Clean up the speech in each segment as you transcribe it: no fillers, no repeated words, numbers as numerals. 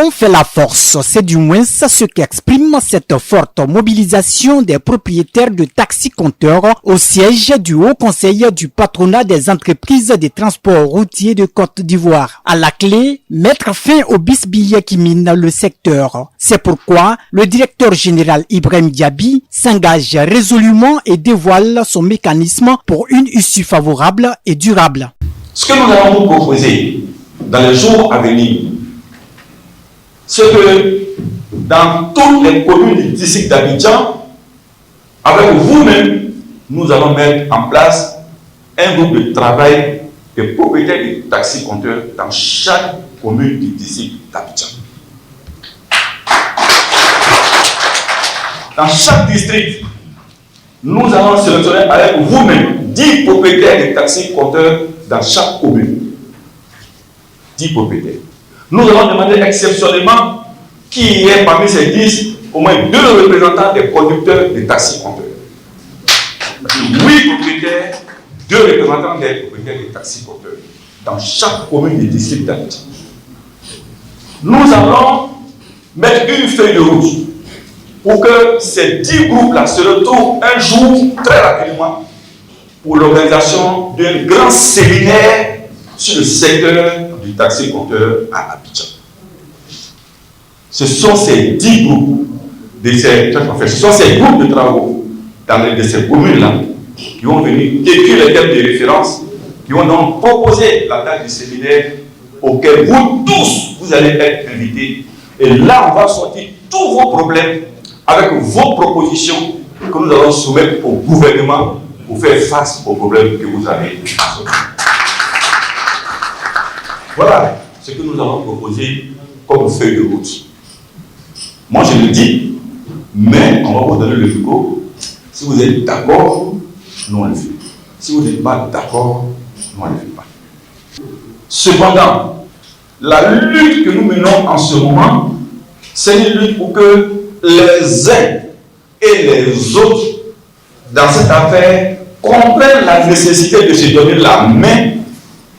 l'union fait la force, c'est du moins ce qu'exprime cette forte mobilisation des propriétaires de taxi-compteurs au siège du Haut Conseil du patronat des entreprises de transport routier de Côte d'Ivoire. À la clé, mettre fin au bisbillet qui mine le secteur. C'est pourquoi le directeur général Ibrahim Diaby s'engage résolument et dévoile son mécanisme pour une issue favorable et durable. Ce que nous allons vous proposer dans les jours à venir, c'est que dans toutes les communes du district d'Abidjan, avec vous-même, nous allons mettre en place un groupe de travail des propriétaires de taxis-compteurs dans chaque commune du district d'Abidjan. Dans chaque district, nous allons sélectionner avec vous-même 10 propriétaires de taxis-compteurs dans chaque commune. 10 propriétaires. Nous allons demander exceptionnellement qu'il y ait parmi ces 10 au moins 2 représentants des conducteurs de taxis-compteurs. 8 propriétaires, 2 représentants des propriétaires de taxis-compteurs dans chaque commune du district d'Abidjan. Nous allons mettre une feuille de route pour que ces 10 groupes-là se retrouvent un jour, très rapidement, pour l'organisation d'un grand séminaire sur le secteur du taxi-compteur à Abidjan. Ce sont ces 10 groupes, ce sont ces groupes de travaux de ces communes-là qui vont venir écrire les thèmes de référence, qui vont donc proposer la date du séminaire auquel vous tous, vous allez être invités. Et là, on va sortir tous vos problèmes avec vos propositions que nous allons soumettre au gouvernement pour faire face aux problèmes que vous avez. Voilà ce que nous allons proposer comme feuille de route. Moi, je le dis, mais on va vous donner le micro. Si vous êtes d'accord, nous on le fait. Si vous n'êtes pas d'accord, nous on ne le fait pas. Cependant, la lutte que nous menons en ce moment, c'est une lutte pour que les uns et les autres dans cette affaire comprennent la nécessité de se donner la main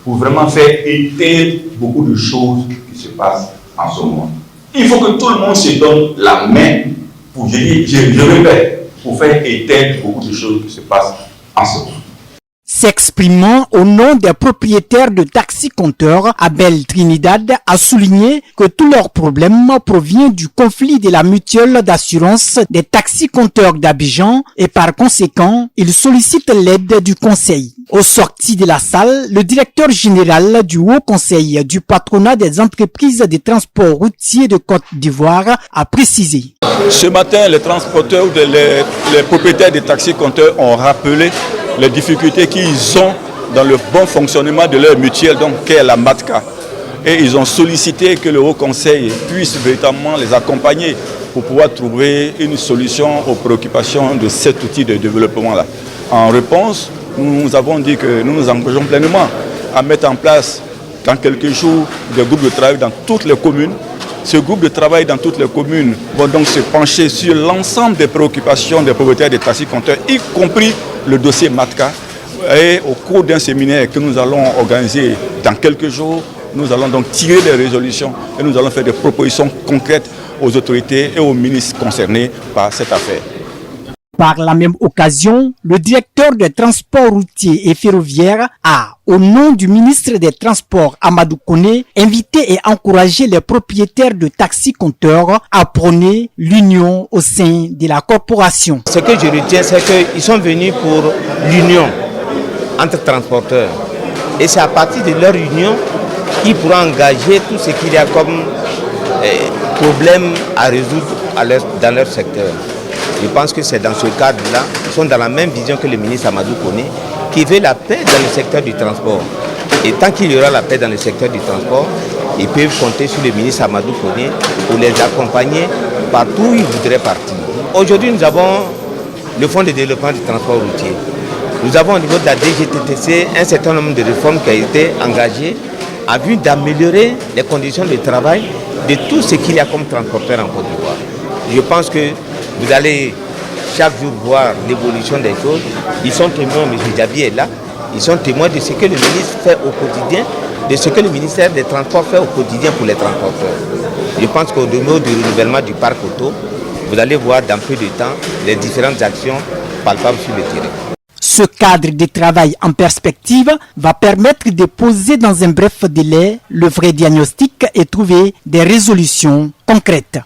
pour vraiment faire éteindre beaucoup de choses qui se passent en ce moment. Il faut que tout le monde se donne la main pour, je répète, pour faire éteindre beaucoup de choses qui se passent en ce moment. S'exprimant au nom des propriétaires de taxi-compteurs, Abel Trinidad a souligné que tous leurs problèmes proviennent du conflit de la mutuelle d'assurance des taxi-compteurs d'Abidjan et par conséquent, ils sollicitent l'aide du conseil. Au sorti de la salle, le directeur général du Haut Conseil du patronat des entreprises de transport routier de Côte d'Ivoire a précisé. Ce matin, les transporteurs, les propriétaires des taxi-compteurs ont rappelé les difficultés qu'ils ont dans le bon fonctionnement de leur mutuelle, donc qu'est la MATCA. Et ils ont sollicité que le Haut Conseil puisse véritablement les accompagner pour pouvoir trouver une solution aux préoccupations de cet outil de développement-là. En réponse, nous avons dit que nous nous engageons pleinement à mettre en place dans quelques jours des groupes de travail dans toutes les communes. Ce groupe de travail dans toutes les communes va donc se pencher sur l'ensemble des préoccupations des propriétaires des taxis-compteurs, y compris le dossier MATCA. Et au cours d'un séminaire que nous allons organiser dans quelques jours, nous allons donc tirer des résolutions et nous allons faire des propositions concrètes aux autorités et aux ministres concernés par cette affaire. Par la même occasion, le directeur des transports routiers et ferroviaires a, au nom du ministre des Transports Amadou Koné, invité et encouragé les propriétaires de taxi-compteurs à prôner l'union au sein de la corporation. Ce que je retiens, c'est qu'ils sont venus pour l'union entre transporteurs. Et c'est à partir de leur union qu'ils pourront engager tout ce qu'il y a comme problème à résoudre dans leur secteur. Je pense que c'est dans ce cadre-là, ils sont dans la même vision que le ministre Amadou Koné, qui veut la paix dans le secteur du transport. Et tant qu'il y aura la paix dans le secteur du transport, ils peuvent compter sur le ministre Amadou Koné pour les accompagner partout où ils voudraient partir. Aujourd'hui, nous avons le Fonds de développement du transport routier. Nous avons au niveau de la DGTTC un certain nombre de réformes qui ont été engagées à vue d'améliorer les conditions de travail de tout ce qu'il y a comme transporteur en Côte d'Ivoire. Je pense que vous allez chaque jour voir l'évolution des choses. Ils sont témoins, M. Diaby est là, ils sont témoins de ce que le ministre fait au quotidien, de ce que le ministère des Transports fait au quotidien pour les transporteurs. Je pense qu'au niveau du renouvellement du parc auto, vous allez voir dans peu de temps les différentes actions palpables sur le terrain. Ce cadre de travail en perspective va permettre de poser dans un bref délai le vrai diagnostic et trouver des résolutions concrètes.